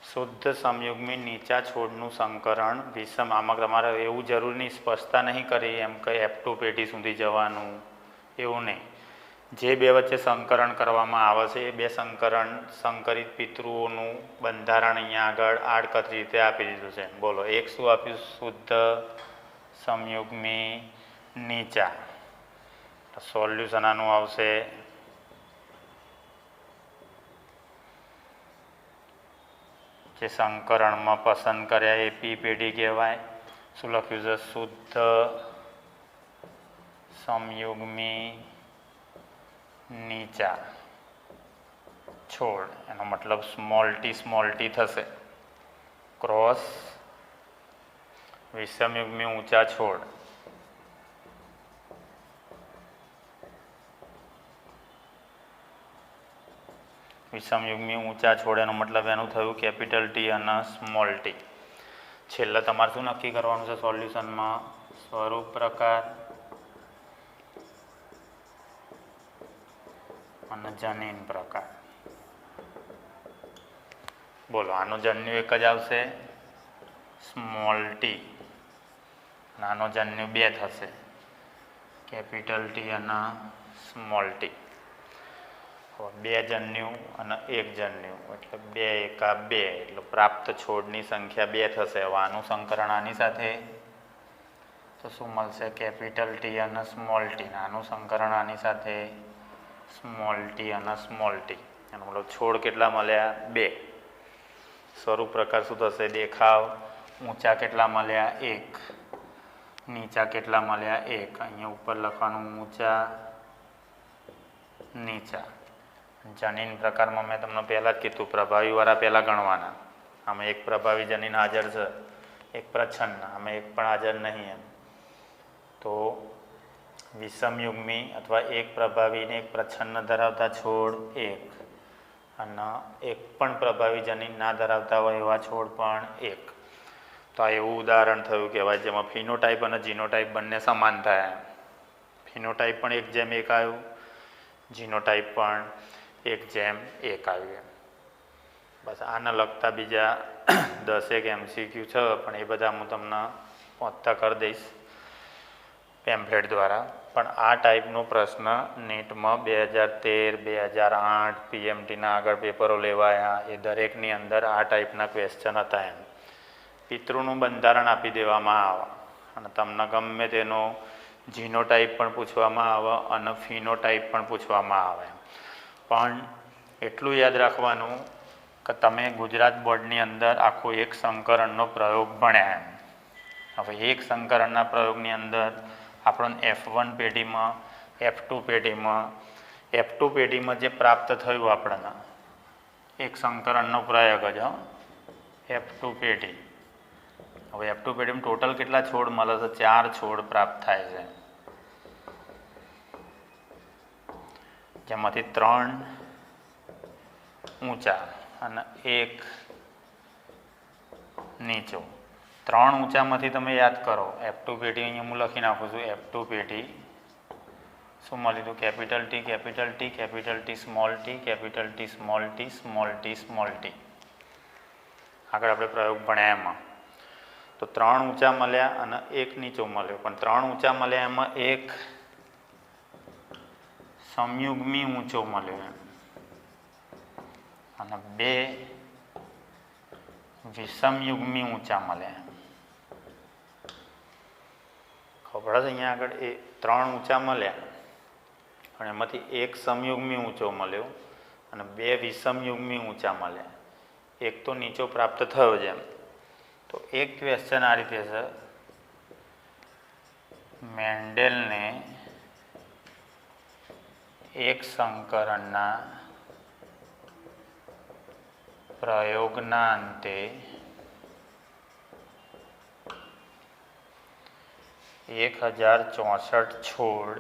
શુદ્ધ સમયુગ્મી નીચા છોડનું સંકરણ વિષમ. આમાં તમારે એવું જરૂર નહીં, સ્પષ્ટતા નહીં કરી એમ કે F2 પેઢી સુધી જવાનું, એવું નહીં. જે બે વચ્ચે સંકરણ કરવામાં આવે છે એ બે સંકરિત પિતૃઓનું બંધારણ અહીંયા આગળ આડકતરી રીતે આપી દીધું છે. બોલો, એક શું આપ્યું? શુદ્ધ સમયુગ્મી નીચા. સોલ્યુશન આનું આવશે જે સંકરણમાં પસંદ કર્યા એ પી પેઢી કહેવાય. શું લખ્યું છે? શુદ્ધ સમયુગ્મી નીચા છોડ. એનો મતલબ સ્મોલ ટી થશે. ક્રોસ વિષમયુગ્મી ઊંચા છોડ. વિષમયુગ્મી ઊંચા છોડ એનો મતલબ એનું થયું કેપિટલ ટી અને સ્મોલ ટી. છેલ્લે તમારે શું નક્કી કરવાનું છે સોલ્યુશનમાં? સ્વરૂપ પ્રકાર અને જનીન પ્રકાર. બોલો, આનો જન્યુ એક જ આવશે, સ્મોલ ટી. આનો જન્યુ બે થશે, કેપિટલ ટી અને સ્મોલ ટી. બે જન્યુ અને એક જન્યુ એટલે 2 એકા 2 એટલે પ્રાપ્ત છોડની સંખ્યા 2 થશે. હવે આનું સંકરણ આની સાથે તો શું મળશે? કેપિટલ ટી અને સ્મોલ ટી. આનું સંકરણ આની સાથે સ્મોલ ટી અને સ્મોલ ટી. એનો મતલબ છોડ કેટલા મળ્યા? 2. સ્વરૂપ પ્રકાર શું થશે? દેખાવ. ઊંચા કેટલા મળ્યા? 1. નીચા કેટલા મળ્યા? 1. અહીંયા ઉપર લખવાનું ઊંચા નીચા. જનીન પ્રકારમાં મેં તમને પહેલાં જ કીધું, પ્રભાવીવાળા પહેલાં ગણવાના. આમાં એક પ્રભાવી જનીન હાજર છે, એક પ્રચ્છન્ન, આમાં એક પણ હાજર નહીં. એમ તો વિષમયુગ્મી અથવા એક પ્રભાવી ને એક પ્રચ્છન્ન ધરાવતા છોડ 1 અને એક પણ પ્રભાવી જનીન ના ધરાવતા હોય એવા છોડ પણ 1. તો આ એવું ઉદાહરણ થયું કહેવાય જેમાં ફિનોટાઈપ અને જીનોટાઈપ બંને સમાન થયા. ફિનોટાઈપ પણ 1:1 આવ્યું, જીનોટાઈપ પણ 1:1 આવ્યું. બસ આના લગતા બીજા 10 MCQ છે, પણ એ બધા હું તમને પહોંચતા કરી દઈશ. પેમ્ફલેટ દ્વારા. પણ આ ટાઈપનો પ્રશ્ન નીટમાં 2013, 2008 પીએમટીના આગળ પેપરો લેવાયા એ દરેકની અંદર આ ટાઈપના ક્વેશ્ચન હતા. એમ પિતૃનું બંધારણ આપી દેવામાં આવે અને તમને ગમે તેનો જીનોટાઈપ પણ પૂછવામાં આવે અને ફિનોટાઈપ પણ પૂછવામાં આવે. પણ એટલું યાદ રાખવાનું કે તમે ગુજરાત બોર્ડની અંદર આખો એક સંકરણનો પ્રયોગ ભણ્યા. હવે એક સંકરણના પ્રયોગની અંદર આપણને F1 પેઢીમાં, F2 પેઢીમાં, F2 પેઢીમાં જે પ્રાપ્ત થયું આપણને એક સંકરણનો પ્રયોગ જ F2 પેઢી. હવે F2 પેઢીમાં ટોટલ કેટલા છોડ મળે છે? 4 છોડ પ્રાપ્ત થાય છે, જેમાંથી 3 ઊંચા અને 1 નીચો. 3 ઊંચામાંથી તમે યાદ કરો. F2 પેઢી અહીંયા હું લખી નાખું છું. F2 પેઢી શું મળી હતું? Capital T, capital T, capital T, small t, capital T, small t, small t, small t. આગળ આપણે પ્રયોગ ભણ્યા એમાં તો 3 ઊંચા મળ્યા અને 1 નીચો મળ્યો. પણ 3 ઊંચા મળ્યા એમાં 1 સંયુગ્મી ઊંચો મળ્યો અને 2 વિષમયુગ્મી ઊંચા મળ્યા. ખબર છે? અહીંયા આગળ એ 3 ઊંચા મળ્યા અને એમાંથી 1 સમયુગ્મી ઊંચો મળ્યો અને 2 વિષમયુગ્મી ઊંચા મળ્યા. 1 તો નીચો પ્રાપ્ત થયો છે. એમ તો એક ક્વેશ્ચન આ રીતે છે, મેન્ડેલને એક સંકરણના પ્રયોગના અંતે 1064 છોડ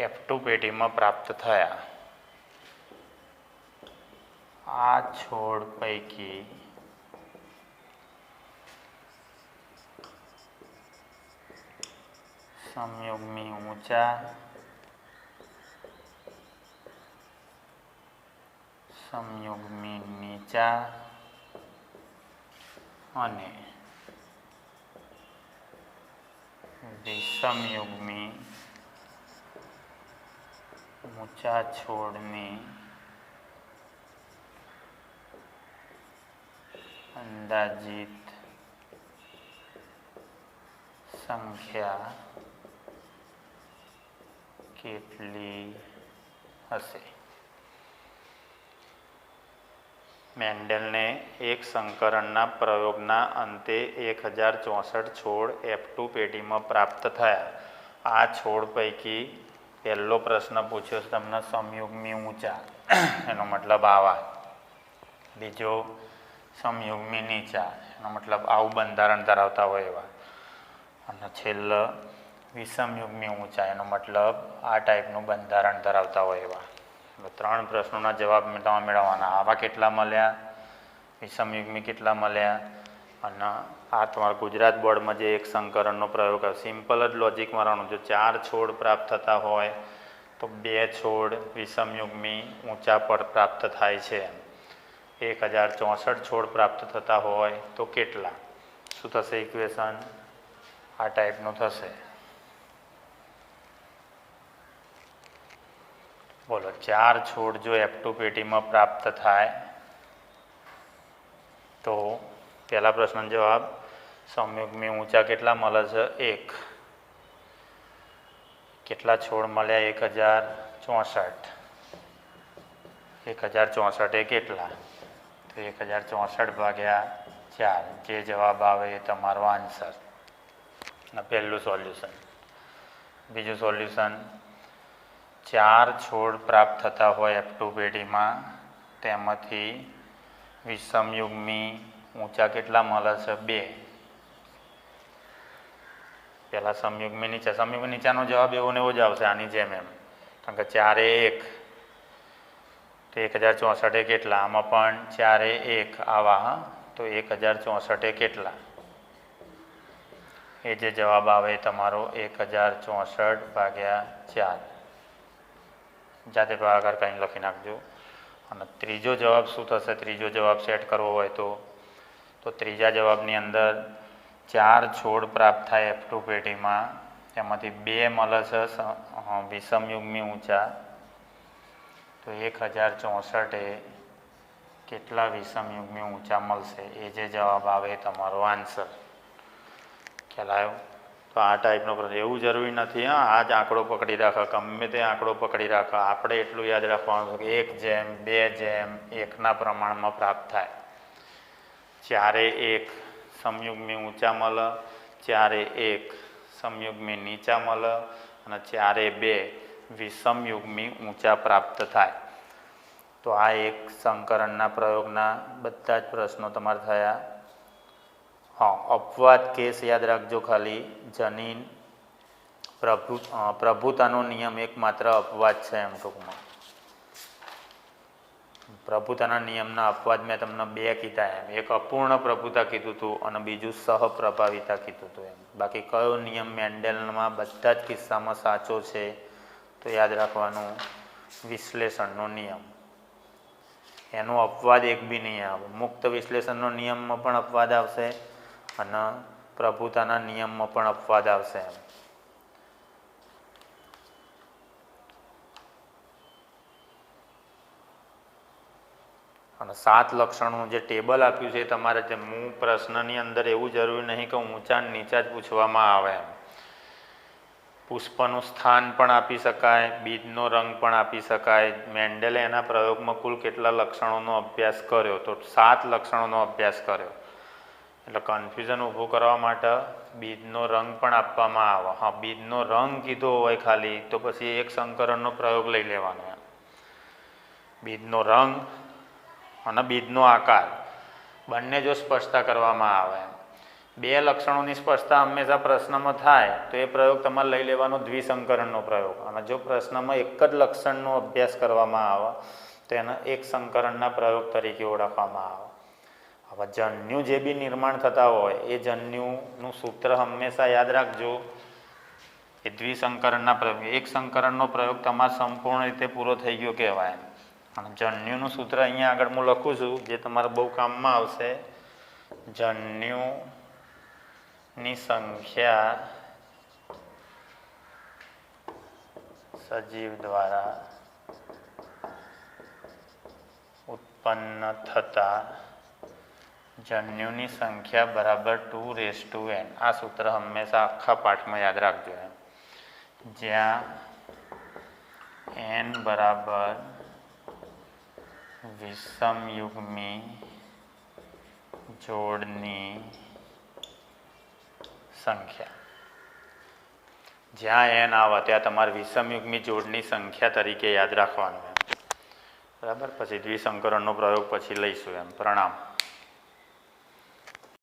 F2 પેઢીમાં પ્રાપ્ત થયા. આ છોડ પૈકી સંયુગ્મી ઊંચા, સંયુગ્મી નીચા અને વિષમયુગ્મી ઊંચા છોડની અંદાજિત સંખ્યા કેટલી હશે? મેન્ડેલને એક સંકરણના પ્રયોગના અંતે 1064 છોડ F2 પેઢીમાં પ્રાપ્ત થયા. આ છોડ પૈકી પહેલો પ્રશ્ન પૂછ્યો છે તમને સમયુગ્મી ઊંચા, એનો મતલબ આવા. બીજો સમયુગ્મી નીચા, એનો મતલબ આવું બંધારણ ધરાવતા હોય એવા. અને છેલ્લો વિષમયુગ્મી ઊંચા, એનો મતલબ આ ટાઈપનું બંધારણ ધરાવતા હોય એવા. 3 પ્રશ્નોના જવાબ તમે મેળવવાના. આવા કેટલા મળ્યા, વિષમયુગ્મી કેટલા મળ્યા, અને આ તમારા ગુજરાત બોર્ડમાં જે એક સંકરણનો પ્રયોગ આવે. સિમ્પલ જ લોજિક મારવાનું. જો 4 છોડ પ્રાપ્ત થતા હોય તો 2 છોડ વિષમયુગ્મી ઊંચા પર પ્રાપ્ત થાય છે. 1064 છોડ પ્રાપ્ત થતા હોય તો કેટલા? શું થશે ઇક્વેશન? આ ટાઈપનું થશે. બોલો, 4 છોડ જો F2 પેઢીમાં પ્રાપ્ત થાય તો પહેલા પ્રશ્નનો જવાબ સમયુગ્મી ઊંચા કેટલા મળે છે? 1. કેટલા છોડ મળ્યા? 1064. 1064 એ કેટલા? તો 1064 ભાગ્યા 4. જે જવાબ આવે એ તમારો આન્સર. અને પહેલું સોલ્યુશન. બીજું સોલ્યુશન, 4 છોડ પ્રાપ્ત થતા હોય F2 પેઢીમાં, તેમાંથી વિષમયુગ્મી ઊંચા કેટલા મળે છે? 2. પહેલા સમયુગ્મી નીચા. સમયુગ્મી નીચાનો જવાબ એવો ને એવો જ આવશે, આની જેમ એમ. કારણ કે 4 એ 1 તો 1064 એ કેટલા? આમાં પણ 4 એ 1 આવા. તો 1064 એ કેટલા? એ જે જવાબ આવે તમારો 1064/4. જાતે ભાગાકાર કરીને લખી નાખજો. અને ત્રીજો જવાબ શું થશે? ત્રીજો જવાબ સેટ કરવો હોય તો ત્રીજા જવાબની અંદર 4 છોડ પ્રાપ્ત થાય F2 પેટીમાં, એમાંથી 2 મળે છે વિષમયુગ્મી ઊંચા. તો 1064 એ કેટલા વિષમયુગ્મી ઊંચા મળશે એ જે જવાબ આવે એ તમારો આન્સર. ખ્યાલ આવ્યો? તો આ ટાઈપનો પ્રશ્ન. એવું જરૂરી નથી આ જ આંકડો પકડી રાખો, ગમે તે આંકડો પકડી રાખો. આપણે એટલું યાદ રાખવાનું કે 1:2:1 પ્રમાણમાં પ્રાપ્ત થાય. 4:1 સમયુગ્મી ઊંચા મળે, 4:1 સમયુગ્મી નીચા મળે અને 4:2 વિષમયુગ્મી ઊંચા પ્રાપ્ત થાય. તો આ એક સંકરણના પ્રયોગના બધા જ પ્રશ્નો તમારે થયા. હા, અપવાદ કેસ યાદ રાખજો ખાલી. જનીન પ્રભુતાનો નિયમ એકમાત્ર અપવાદ છે. એમ ટૂંકમાં પ્રભુતાના નિયમના અપવાદ મેં તમને 2 કીધા. એમ એક અપૂર્ણ પ્રભુતા કીધું હતું અને બીજું સહપ્રભાવિતા કીધું હતું. એમ બાકી કયો નિયમ મેન્ડેલમાં બધા જ કિસ્સામાં સાચો છે તો યાદ રાખવાનું વિશ્લેષણનો નિયમ. એનો અપવાદ એક બી નહીં આવે. મુક્ત વિશ્લેષણનો નિયમમાં પણ અપવાદ આવશે અને પ્રભુતાના નિયમમાં પણ અપવાદ આવશે. એમ અને 7 લક્ષણોનું જે ટેબલ આપ્યું છે તમારે, જે હું પ્રશ્નની અંદર એવું જરૂરી નહીં કે ઊંચા નીચા જ પૂછવામાં આવે. એમ પુષ્પનું સ્થાન પણ આપી શકાય, બીજનો રંગ પણ આપી શકાય. મેન્ડેલે એના પ્રયોગમાં કુલ કેટલા લક્ષણોનો અભ્યાસ કર્યો? તો 7 લક્ષણોનો અભ્યાસ કર્યો. એટલે કન્ફ્યુઝન ઊભું કરવા માટે બીજનો રંગ પણ આપવામાં આવે. હા, બીજનો રંગ કીધો હોય ખાલી તો પછી એક સંકરણનો પ્રયોગ લઈ લેવાનો. બીજનો રંગ અને બીજનો આકાર બંને જો સ્પષ્ટતા કરવામાં આવે, 2 લક્ષણોની સ્પષ્ટતા હંમેશા પ્રશ્નમાં થાય તો એ પ્રયોગ તમારે લઈ લેવાનો દ્વિસંકરણનો પ્રયોગ. અને જો પ્રશ્નમાં એક જ લક્ષણનો અભ્યાસ કરવામાં આવે તો એને એક સંકરણના પ્રયોગ તરીકે ઓળખવામાં આવે. હવે જન્યુ જે બી નિર્માણ થતા હોય એ જન્યુનું સૂત્ર હંમેશા યાદ રાખજો એ દ્વિસંકરણના પ્રયોગ. એક સંકરણનો પ્રયોગ તમારે સંપૂર્ણ રીતે પૂરો થઈ ગયો કહેવાય. અને જન્યુનું સૂત્ર અહીંયા આગળ હું લખું છું જે તમારે બહુ કામમાં આવશે. જન્યુની સંખ્યા સજીવ દ્વારા ઉત્પન્ન થતા જન્યુની સંખ્યા બરાબર 2:n. આ સૂત્ર હંમેશા આખા પાઠમાં યાદ રાખજો. જ્યાં n બરાબર વિષમયુગ્મી જોડની સંખ્યા. જ્યાં n આવે ત્યાં તમારે વિષમયુગ્મી જોડની સંખ્યા તરીકે યાદ રાખવાનું. બરાબર? પછી દ્વિસંકરણનો પ્રયોગ પછી લઈશું. એમ પ્રણામ.